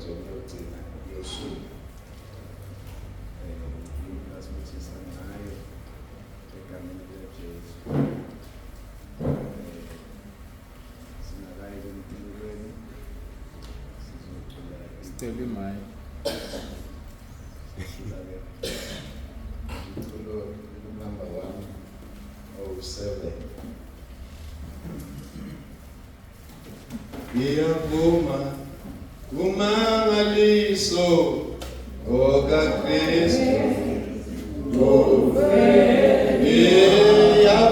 zokugcina yosuku asibusisa ngayo egameni likaJesu. Singakayi emphilweni sizocula Sicela imali. umculo number 107. Ngiyavuma kumangaliso okaKristu ngiyavuma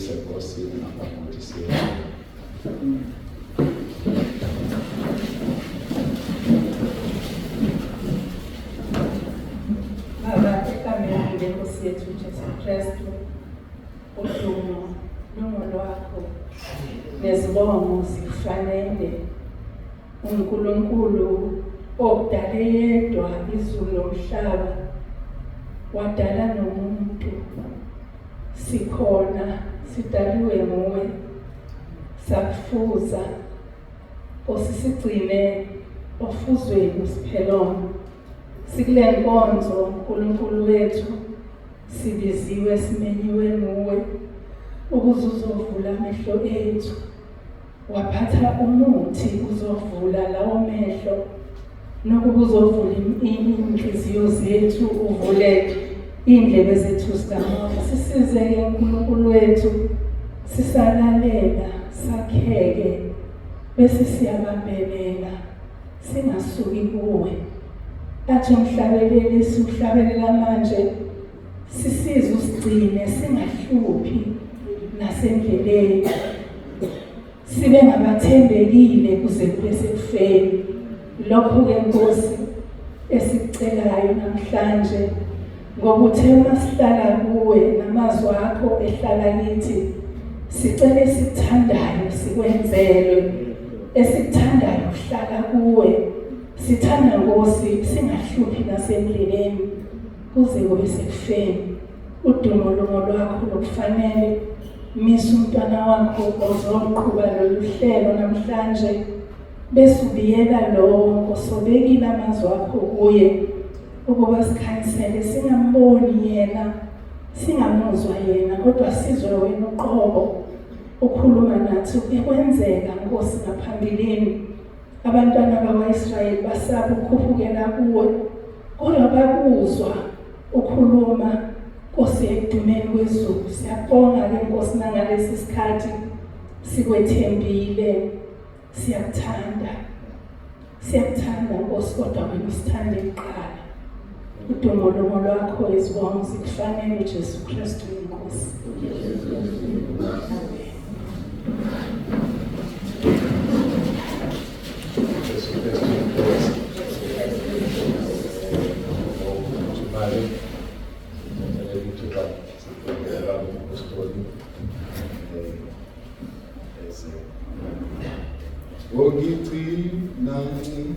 Sibuyise Nkosini ngaphambi kokuthi siye. Baba, egameni leNkosi yethu Jesu Kristu, udumo lungolwakho nezibongo zikufanele. uNkulunkulu okudale yedwa izulu nomhlaba, wadala nomuntu. Sikhona, sidaliwe nguwe, sakufuza, osisigcine ofuzweni usiphelona. Sikule nkonzo uNkulunkulu wethu, sibiziwe simenyiwe nguwe, ukuze uzovula amehlo ethu. Waphatha umuthi uzovula lawo mehlo, nokuba uzovula inhliziyo zethu, uvule indlebe zethu zikamoya. Sisize-ke uNkulunkulu wethu, sisalalela, sakheke, bese siyabambelela, singasuki kuwe. Athi umhlabeleli siuhlabelela manje, sisize usigcine singahluphi nasendleleni. Sibe ngabathembekile kuze kube sekufeni. Lokho-ke Nkosi esikucelayo namhlanje, ngoba uthe uma sihlala kuwe namazwi akho ehlala kithi, sicele esikuthandayo sikwenzelwe, esikuthandayo kuhlala kuwe. Sithanda Nkosi singahluphi nasendleleni kuze kube sekufeni. Udumo lungolwakho lokufanele. Misa umntwana wakho ozoqhuba lolu hlelo namhlanje, bese ubiyela lowo osobekile amazwi akho kuye, ukuba sikhanyisele singamboni yena, singamuzwa yena, kodwa sizwe wena uqobo ukhuluma nathi. Ekwenzeka Nkosi ngaphambilini abantwana bakwa-Israyeli basaba ukukhuphukela kuwe, kodwa bakuzwa ukhuluma Nkosi ekudumeni kwezulu. Siyabonga-ke Nkosi nangalesi sikhathi sikwethembile. Siyakuthanda Nkosi, kodwa wena usithande kuqala. Udumo lungolwakho, izibongo zikufanele uJesu Kristu Nkosi. Ogiti nani